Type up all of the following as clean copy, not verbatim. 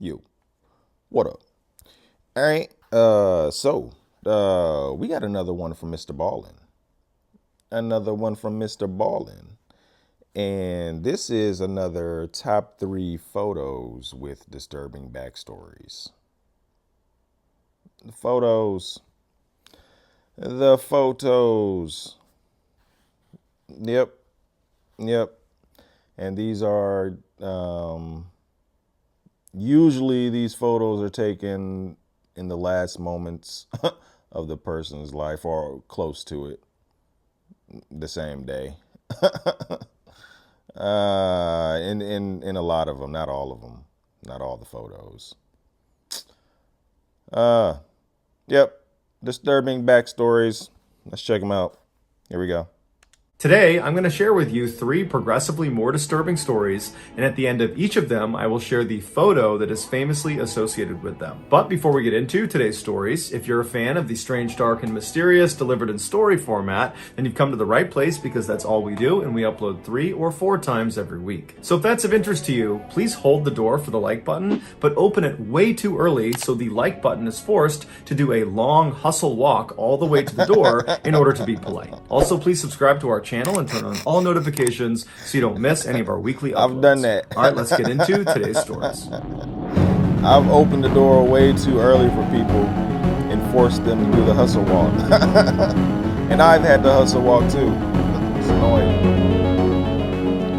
You. What up? All right. We got another one from Mr. Ballin. Another one from Mr. Ballin. And this is another top 3 photos with disturbing backstories. The photos. The photos. Yep. Yep. And these are usually these photos are taken in the last moments of the person's life or close to it, the same day. In a lot of them, not all of them, not all the photos. Yep, disturbing backstories. Let's check them out. Here we go. Today, I'm going to share with you 3 progressively more disturbing stories, and at the end of each of them, I will share the photo that is famously associated with them. But before we get into today's stories, if you're a fan of the strange, dark, and mysterious delivered in story format, then you've come to the right place because that's all we do, and we upload 3 or 4 times every week. So if that's of interest to you, please hold the door for the like button, but open it way too early so the like button is forced to do a long hustle walk all the way to the door in order to be polite. Also, please subscribe to our channel and turn on all notifications so you don't miss any of our weekly uploads. I've done that. All right, let's get into today's stories. I've opened the door way too early for people and forced them to do the hustle walk. And I've had the hustle walk too. It's annoying.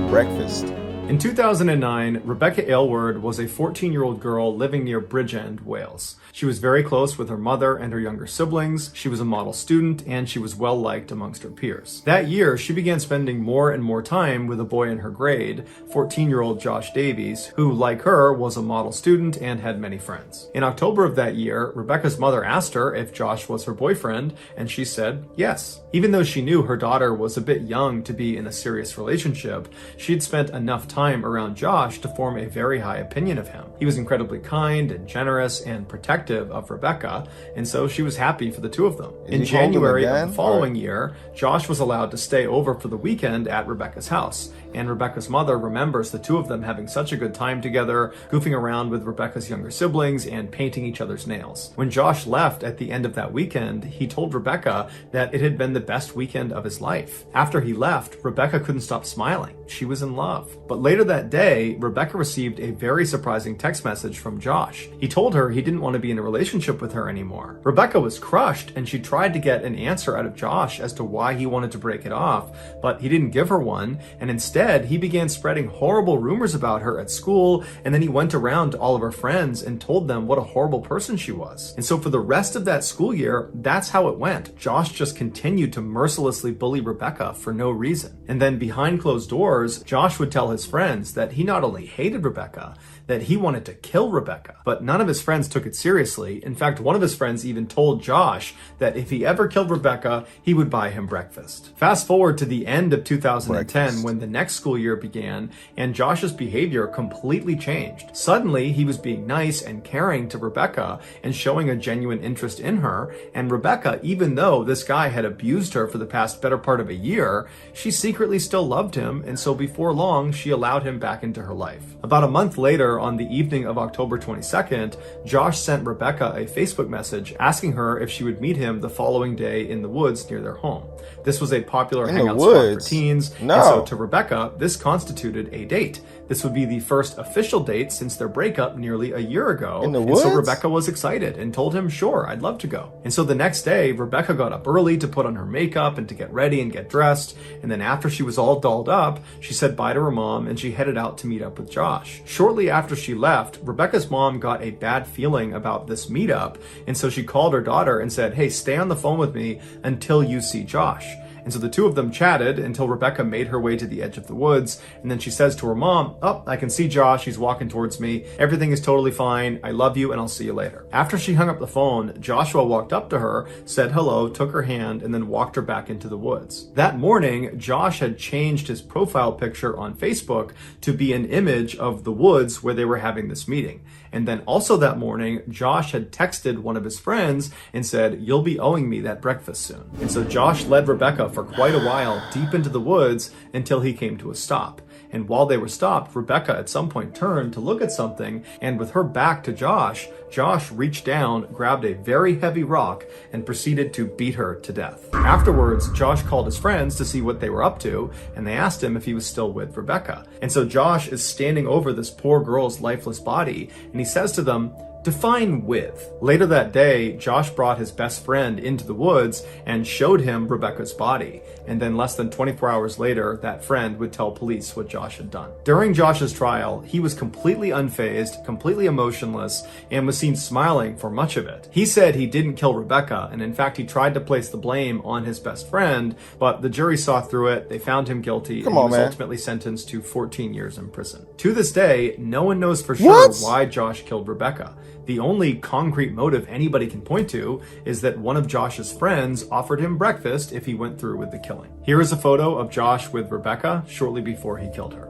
Breakfast. In 2009, Rebecca Aylward was a 14-year-old girl living near Bridgend, Wales. She was very close with her mother and her younger siblings. She was a model student, and she was well-liked amongst her peers. That year, she began spending more and more time with a boy in her grade, 14-year-old Josh Davies, who, like her, was a model student and had many friends. In October of that year, Rebecca's mother asked her if Josh was her boyfriend, and she said yes. Even though she knew her daughter was a bit young to be in a serious relationship, she'd spent enough time around Josh to form a very high opinion of him. He was incredibly kind and generous and protective of Rebecca, and so she was happy for the two of them. In January of the following year, Josh was allowed to stay over for the weekend at Rebecca's house, and Rebecca's mother remembers the two of them having such a good time together, goofing around with Rebecca's younger siblings and painting each other's nails. When Josh left at the end of that weekend, he told Rebecca that it had been the best weekend of his life. After he left, Rebecca couldn't stop smiling. She was in love. But later that day, Rebecca received a very surprising text message from Josh. He told her he didn't want to be in a relationship with her anymore. Rebecca was crushed, and she tried to get an answer out of Josh as to why he wanted to break it off, but he didn't give her one, and instead, he began spreading horrible rumors about her at school, and then he went around to all of her friends and told them what a horrible person she was. And so for the rest of that school year, that's how it went. Josh just continued to mercilessly bully Rebecca for no reason. And then behind closed doors, Josh would tell his friends that he not only hated Rebecca, that he wanted to kill Rebecca. But none of his friends took it seriously. In fact, one of his friends even told Josh that if he ever killed Rebecca, he would buy him breakfast. Fast forward to the end of 2010 when the next school year began, and Josh's behavior completely changed. Suddenly, he was being nice and caring to Rebecca and showing a genuine interest in her, and Rebecca, even though this guy had abused her for the past better part of a year, she secretly still loved him, and so before long, she allowed him back into her life. About a month later, on the evening of October 22nd, Josh sent Rebecca a Facebook message asking her if she would meet him the following day in the woods near their home. This was a popular hangout spot for teens, and so to Rebecca, this constituted a date. This would be the first official date since their breakup nearly a year ago. In the woods? So Rebecca was excited and told him, sure, I'd love to go. And so the next day, Rebecca got up early to put on her makeup and to get ready and get dressed. And then after she was all dolled up, she said bye to her mom and she headed out to meet up with Josh. Shortly after she left, Rebecca's mom got a bad feeling about this meetup. And so she called her daughter and said, hey, stay on the phone with me until you see Josh. And so the two of them chatted until Rebecca made her way to the edge of the woods. And then she says to her mom, oh, I can see Josh. He's walking towards me. Everything is totally fine. I love you and I'll see you later. After she hung up the phone, Joshua walked up to her, said hello, took her hand, and then walked her back into the woods. That morning, Josh had changed his profile picture on Facebook to be an image of the woods where they were having this meeting. And then also that morning, Josh had texted one of his friends and said, you'll be owing me that breakfast soon. And so Josh led Rebecca for quite a while deep into the woods until he came to a stop. And while they were stopped, Rebecca at some point turned to look at something, and with her back to Josh, Josh reached down, grabbed a very heavy rock, and proceeded to beat her to death. Afterwards, Josh called his friends to see what they were up to, and they asked him if he was still with Rebecca. And so Josh is standing over this poor girl's lifeless body, and he says to them, "Define with." Later that day, Josh brought his best friend into the woods and showed him Rebecca's body. And then less than 24 hours later, that friend would tell police what Josh had done. During Josh's trial, he was completely unfazed, completely emotionless, and was seen smiling for much of it. He said he didn't kill Rebecca, and in fact, he tried to place the blame on his best friend, but the jury saw through it, they found him guilty, and he was ultimately sentenced to 14 years in prison. To this day, no one knows for sure why Josh killed Rebecca. The only concrete motive anybody can point to is that one of Josh's friends offered him breakfast if he went through with the killing. Here is a photo of Josh with Rebecca shortly before he killed her.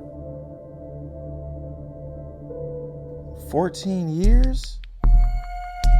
14 years?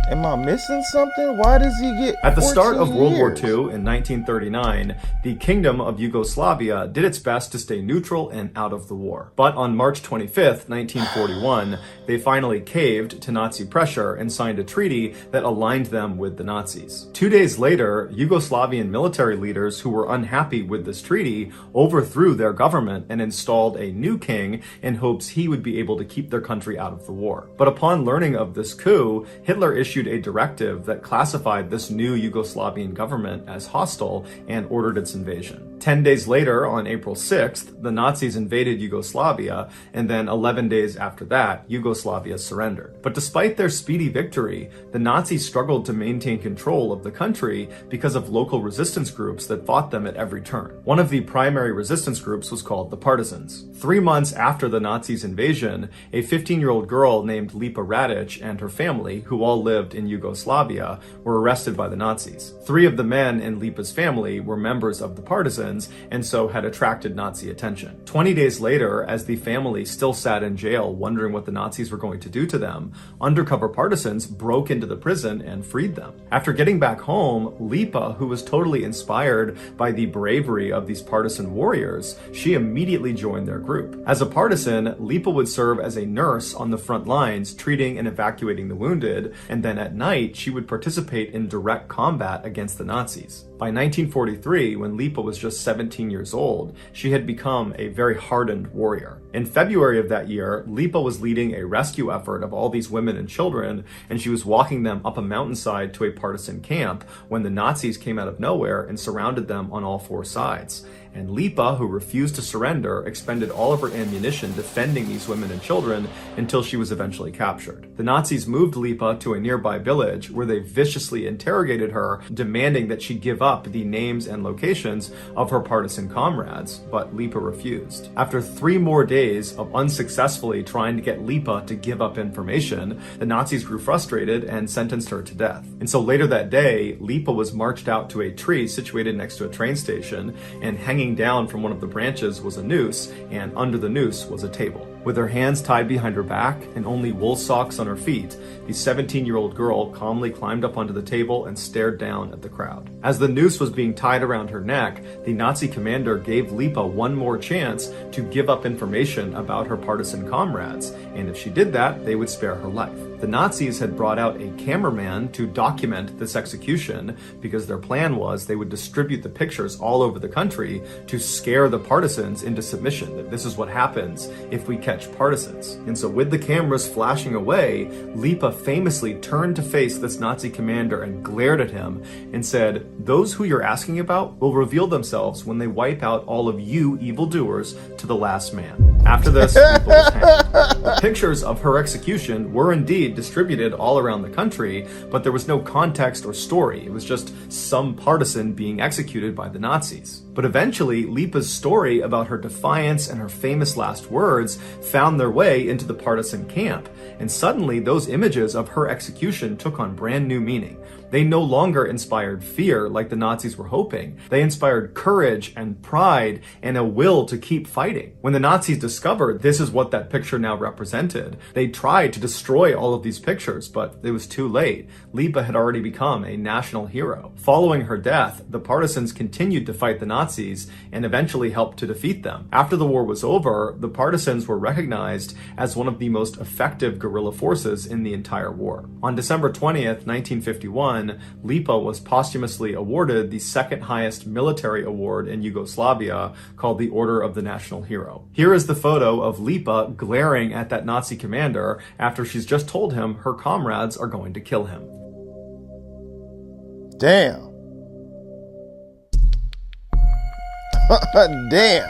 Am I missing something? Why does he get 14 At the start of World War years? II in 1939, the Kingdom of Yugoslavia did its best to stay neutral and out of the war. But on March 25th, 1941, they finally caved to Nazi pressure and signed a treaty that aligned them with the Nazis. 2 days later, Yugoslavian military leaders who were unhappy with this treaty overthrew their government and installed a new king in hopes he would be able to keep their country out of the war. But upon learning of this coup, Hitler issued a directive that classified this new Yugoslavian government as hostile and ordered its invasion. 10 days later, on April 6th, the Nazis invaded Yugoslavia, and then 11 days after that, Yugoslavia surrendered. But despite their speedy victory, the Nazis struggled to maintain control of the country because of local resistance groups that fought them at every turn. One of the primary resistance groups was called the Partisans. 3 months after the Nazis' invasion, a 15-year-old girl named Lipa Radic and her family, who all lived in Yugoslavia, were arrested by the Nazis. 3 of the men in Lipa's family were members of the Partisans and so had attracted Nazi attention. 20 days later, as the family still sat in jail wondering what the Nazis were going to do to them, undercover partisans broke into the prison and freed them. After getting back home, Lipa, who was totally inspired by the bravery of these partisan warriors, she immediately joined their group. As a partisan, Lipa would serve as a nurse on the front lines, treating and evacuating the wounded, and then at night, she would participate in direct combat against the Nazis. By 1943, when Lipa was just 17 years old, she had become a very hardened warrior. In February of that year, Lipa was leading a rescue effort of all these women and children, and she was walking them up a mountainside to a partisan camp when the Nazis came out of nowhere and surrounded them on all 4 sides. And Lipa, who refused to surrender, expended all of her ammunition defending these women and children until she was eventually captured. The Nazis moved Lipa to a nearby village where they viciously interrogated her, demanding that she give up the names and locations of her partisan comrades, but Lipa refused. After 3 more days of unsuccessfully trying to get Lipa to give up information, the Nazis grew frustrated and sentenced her to death. And so later that day, Lipa was marched out to a tree situated next to a train station, and hanging down from one of the branches was a noose, and under the noose was a table. With her hands tied behind her back and only wool socks on her feet, the 17-year-old girl calmly climbed up onto the table and stared down at the crowd. As the noose was being tied around her neck, the Nazi commander gave Lipa one more chance to give up information about her partisan comrades, and if she did that, they would spare her life. The Nazis had brought out a cameraman to document this execution because their plan was they would distribute the pictures all over the country to scare the partisans into submission, that this is what happens if we catch partisans. And so with the cameras flashing away, Lipa famously turned to face this Nazi commander and glared at him and said, "Those who you're asking about will reveal themselves when they wipe out all of you evildoers to the last man." After this, Lipa was hanged. The pictures of her execution were indeed distributed all around the country, but there was no context or story. It was just some partisan being executed by the Nazis. But eventually, Lipa's story about her defiance and her famous last words found their way into the partisan camp, and suddenly those images of her execution took on brand new meaning. They no longer inspired fear like the Nazis were hoping. They inspired courage and pride and a will to keep fighting. When the Nazis discovered this is what that picture now represented, they tried to destroy all of these pictures, but it was too late. Lipa had already become a national hero. Following her death, the partisans continued to fight the Nazis Nazis and eventually helped to defeat them. After the war was over, the partisans were recognized as one of the most effective guerrilla forces in the entire war. On December 20th, 1951, Lipa was posthumously awarded the second highest military award in Yugoslavia, called the Order of the National Hero. Here is the photo of Lipa glaring at that Nazi commander after she's just told him her comrades are going to kill him. Damn. Damn.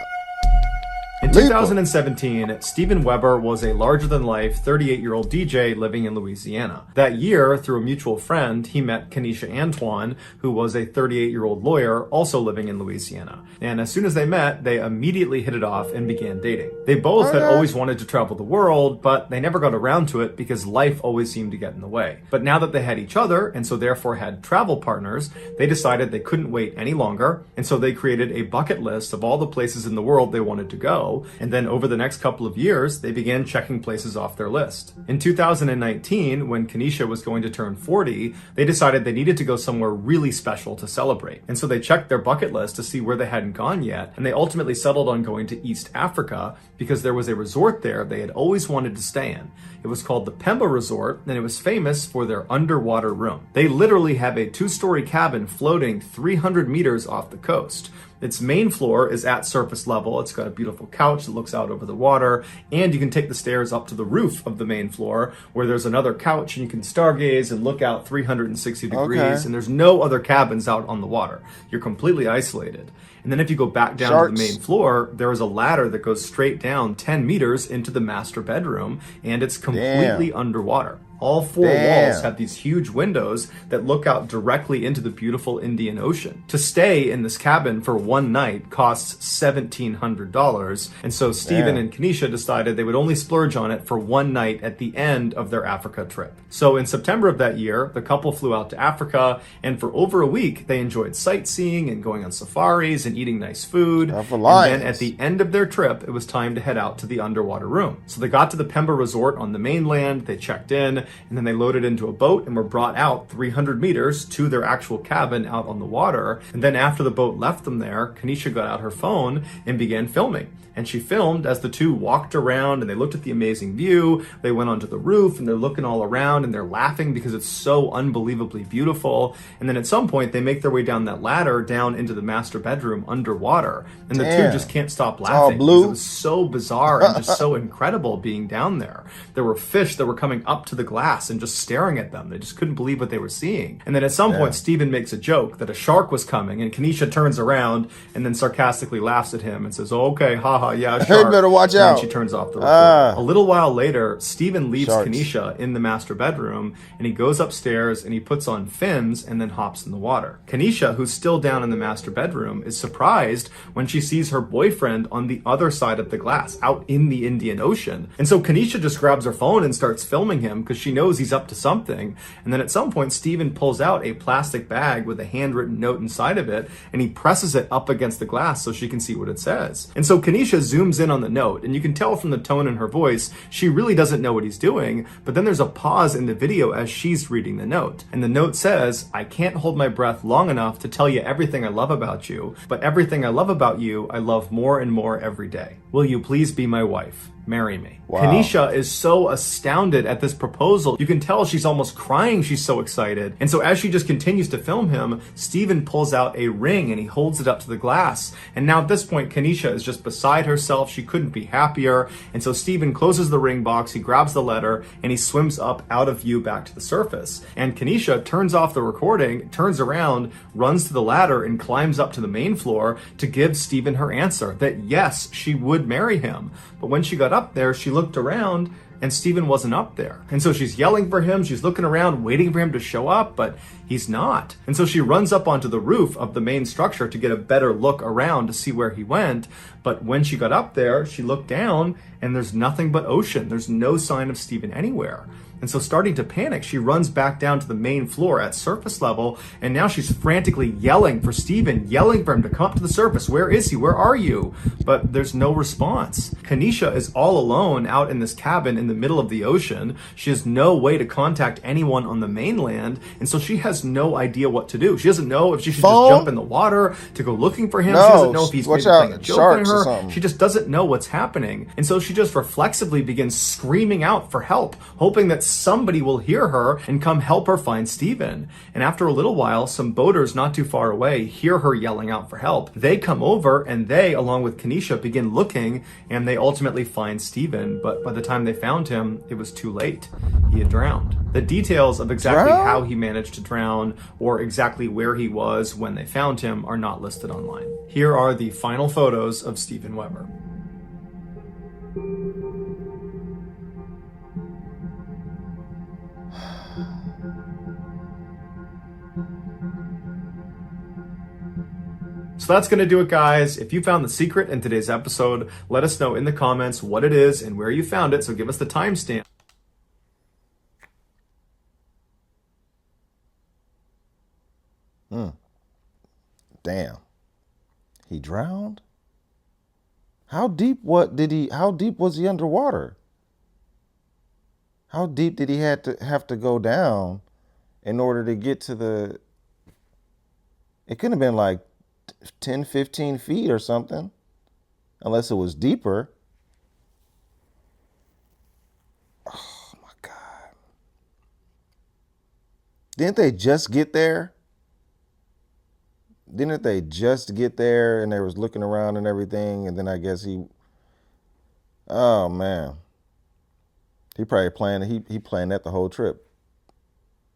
In 2017, Steven Weber was a larger-than-life 38-year-old DJ living in Louisiana. That year, through a mutual friend, he met Kenesha Antoine, who was a 38-year-old lawyer also living in Louisiana. And as soon as they met, they immediately hit it off and began dating. They both had always wanted to travel the world, but they never got around to it because life always seemed to get in the way. But now that they had each other, and so therefore had travel partners, they decided they couldn't wait any longer, and so they created a bucket list of all the places in the world they wanted to go. And then over the next couple of years, they began checking places off their list. In 2019, when Kenesha was going to turn 40, they decided they needed to go somewhere really special to celebrate. And so they checked their bucket list to see where they hadn't gone yet, and they ultimately settled on going to East Africa because there was a resort there they had always wanted to stay in. It was called the Pemba Resort, and it was famous for their underwater room. They literally have a 2-story cabin floating 300 meters off the coast. Its main floor is at surface level. It's got a beautiful couch that looks out over the water, and you can take the stairs up to the roof of the main floor where there's another couch and you can stargaze and look out 360 degrees, and there's no other cabins out on the water. You're completely isolated. And then if you go back down to the main floor, there is a ladder that goes straight down 10 meters into the master bedroom, and it's completely underwater. All 4 walls have these huge windows that look out directly into the beautiful Indian Ocean. To stay in this cabin for one night costs $1,700, and so Steven and Kenesha decided they would only splurge on it for one night at the end of their Africa trip. So in September of that year, the couple flew out to Africa, and for over a week, they enjoyed sightseeing and going on safaris and eating nice food. And then at the end of their trip, it was time to head out to the underwater room. So they got to the Pemba Resort on the mainland, they checked in, and then they loaded into a boat and were brought out 300 meters to their actual cabin out on the water. And then after the boat left them there, Kenesha got out her phone and began filming. And she filmed as the two walked around and they looked at the amazing view. They went onto the roof and they're looking all around and they're laughing because it's so unbelievably beautiful. And then at some point they make their way down that ladder down into the master bedroom underwater. And the two just can't stop laughing. Because it was so bizarre and just so incredible being down there. There were fish that were coming up to the glass and just staring at them. They just couldn't believe what they were seeing. And then at some point Steven makes a joke that a shark was coming and Kenesha turns around and then sarcastically laughs at him and says, "Oh, okay, haha, yeah, shark." You better watch and out. Then she turns off the recorder. A little while later, Steven leaves Kenesha in the master bedroom and he goes upstairs and he puts on fins and then hops in the water. Kenesha, who's still down in the master bedroom, is surprised when she sees her boyfriend on the other side of the glass out in the Indian Ocean. And so Kenesha just grabs her phone and starts filming him because she knows he's up to something. And then at some point, Steven pulls out a plastic bag with a handwritten note inside of it and he presses it up against the glass so she can see what it says. And so Kenesha zooms in on the note, and you can tell from the tone in her voice, she really doesn't know what he's doing, but then there's a pause in the video as she's reading the note. And the note says, "I can't hold my breath long enough to tell you everything I love about you, but everything I love about you, I love more and more every day. Will you please be my wife? Marry me." Wow. Kenesha is so astounded at this proposal. You can tell she's almost crying. She's so excited. And so as she just continues to film him, Steven pulls out a ring and he holds it up to the glass. And now at this point, Kenesha is just beside herself. She couldn't be happier. And so Steven closes the ring box. He grabs the letter and he swims up out of view back to the surface. And Kenesha turns off the recording, turns around, runs to the ladder and climbs up to the main floor to give Steven her answer that yes, she would marry him. But when she got up there, she looked around and Steven wasn't up there. And so she's yelling for him, she's looking around, waiting for him to show up, but he's not. And so she runs up onto the roof of the main structure to get a better look around to see where he went. But when she got up there, she looked down and there's nothing but ocean. There's no sign of Steven anywhere. And so, starting to panic, she runs back down to the main floor at surface level, and now she's frantically yelling for Steven, yelling for him to come up to the surface. Where is he? Where are you? But there's no response. Kanisha is all alone out in this cabin in the middle of the ocean. She has no way to contact anyone on the mainland, and so she has no idea what to do. She doesn't know if she should just jump in the water to go looking for him. No, she doesn't know if he's maybe playing a joke on or her. something. She just doesn't know what's happening. And so she just reflexively begins screaming out for help, hoping that somebody will hear her and come help her find Steven. And after a little while, some boaters not too far away hear her yelling out for help. They come over and they, along with Kanisha, begin looking, and they ultimately find Steven. But by the time they found him, it was too late. He had drowned. The details of exactly how he managed to drown or exactly where he was when they found him are not listed online. Here are the final photos of Steven Weber. So that's going to do it, guys. If you found the secret in today's episode, let us know in the comments what it is and where you found it. So give us the timestamp. Damn. He drowned? How deep was he underwater? How deep did he have to go down in order to get to the... It couldn't have been like 10, 15 feet or something, unless it was deeper. Oh my God. Didn't they just get there? Didn't they just get there and they was looking around and everything, and then I guess oh man. He probably planned he planned that the whole trip.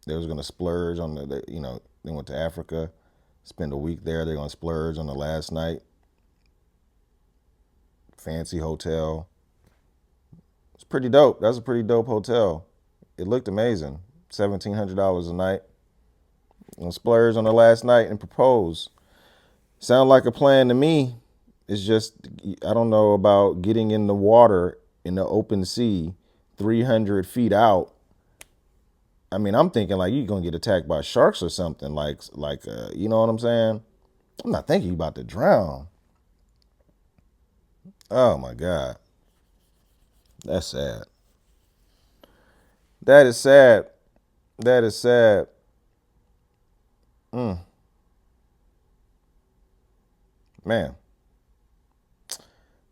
They was gonna splurge on they went to Africa, spend a week there, they're gonna splurge on the last night. Fancy hotel. It's pretty dope. That's a pretty dope hotel. It looked amazing. $1,700 a night. And splurge on the last night and propose. Sound like a plan to me. It's just, I don't know about getting in the water in the open sea 300 feet out. I mean, I'm thinking like you're going to get attacked by sharks or something you know what I'm saying? I'm not thinking you're about to drown. Oh my God. That's sad. That is sad. That is sad. Man.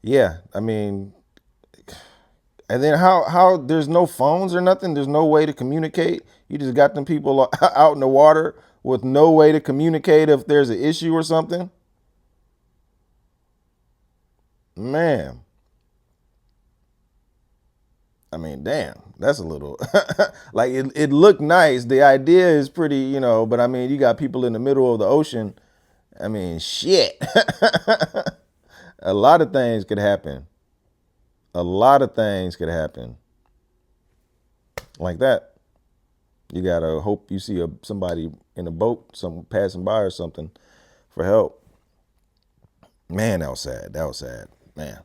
Yeah, I mean, and then how there's no phones or nothing, there's no way to communicate. You just got them people out in the water with no way to communicate if there's an issue or something. Man. I mean, damn, that's a little like it looked nice. The idea is pretty, but I mean, you got people in the middle of the ocean. I mean, shit. A lot of things could happen. A lot of things could happen. Like that. You gotta hope you see somebody in a boat, some passing by or something for help. Man, that was sad. That was sad. Man.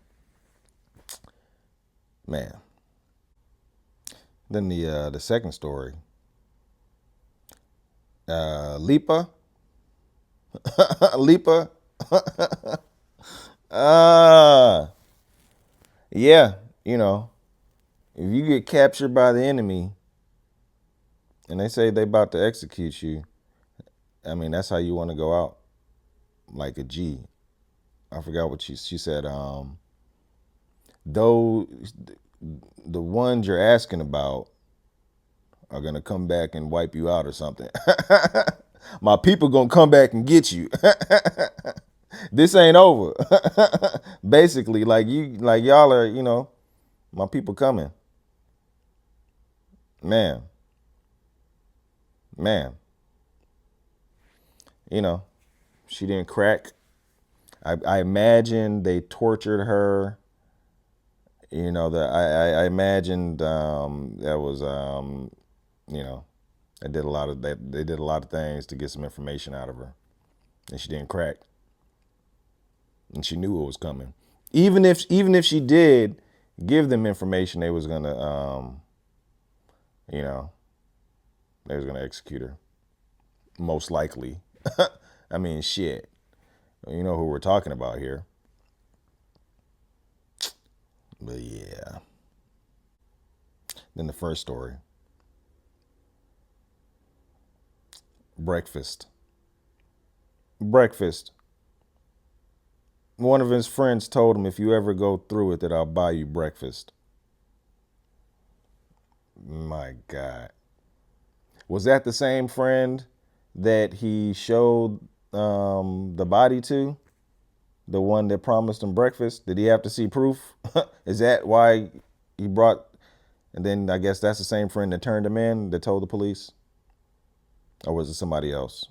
Then the second story. Lipa. Lipa. Yeah, if you get captured by the enemy and they say they about to execute you, I mean, that's how you want to go out, like a G. I forgot what she said. Though the ones you're asking about are gonna come back and wipe you out or something. My people gonna come back and get you. This ain't over. Basically, like y'all are, my people coming. Man. She didn't crack. I imagine they tortured her. I imagined that was they did a lot of that. They did a lot of things to get some information out of her, and she didn't crack. And she knew it was coming. Even if she did give them information, they was gonna You know, they was gonna execute her, most likely. I mean, shit. You know who we're talking about here. But yeah. Then the first story. Breakfast. Breakfast. One of his friends told him, if you ever go through it, that I'll buy you breakfast. My God. Was that the same friend that he showed the body to? The one that promised him breakfast? Did he have to see proof? Is that why he brought? And then I guess that's the same friend that turned him in, that told the police? Or was it somebody else?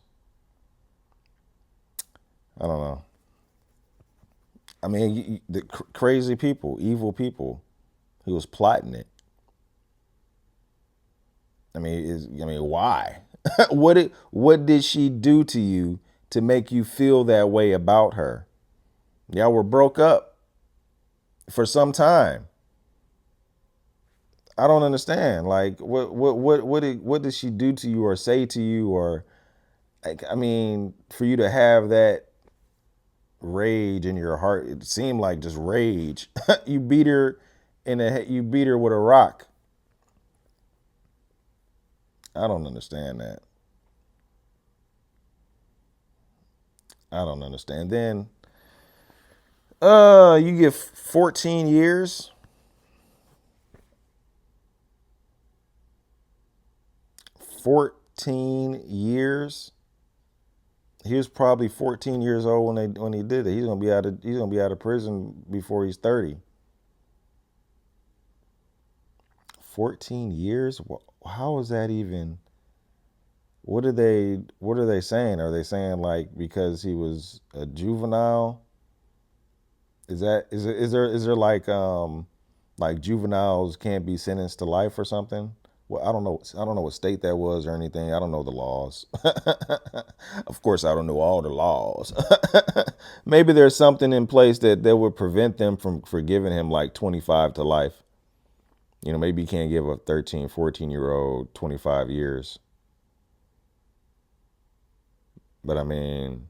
I don't know. I mean, the crazy people, evil people. He was plotting it. Why? What did she do to you to make you feel that way about her? Y'all were broke up for some time. I don't understand. Like, what did she do to you or say to you, or like, I mean, for you to have that rage in your heart? It seemed like just rage. You beat her you beat her with a rock. I don't understand that. I don't understand. Then you get 14 years. 14 years. He was probably 14 years old when he did it. He's gonna be out of prison before he's 30. 14 years? How is that even? What are they saying? Are they saying like because he was a juvenile? Is there like juveniles can't be sentenced to life or something? Well, I don't know. I don't know what state that was or anything. I don't know the laws. Of course, I don't know all the laws. Maybe there's something in place that would prevent them from forgiving him like 25 to life. You know, maybe you can't give a 13, 14-year-old 25 years. But I mean,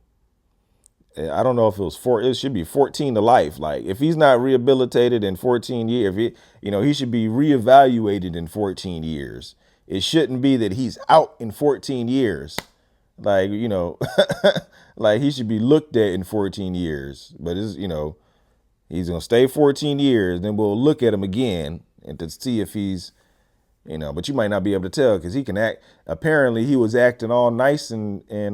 I don't know if it was it should be 14 to life. Like if he's not rehabilitated in 14 years, he should be reevaluated in 14 years. It shouldn't be that he's out in 14 years. Like, like he should be looked at in 14 years. But he's going to stay 14 years. Then we'll look at him again and to see if he's, but you might not be able to tell because he can act. Apparently he was acting all nice and he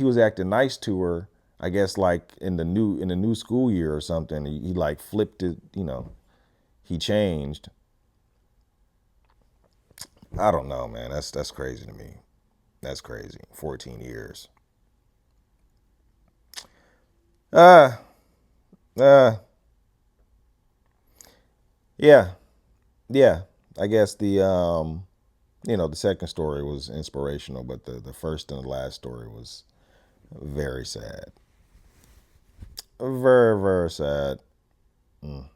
was acting nice to her. I guess like in the new school year or something. He like flipped it. He changed. I don't know, man. That's crazy to me. That's crazy. 14 years. Uh, uh, yeah, yeah. I guess the second story was inspirational, but the first and the last story was very sad. Very, very sad. Mm.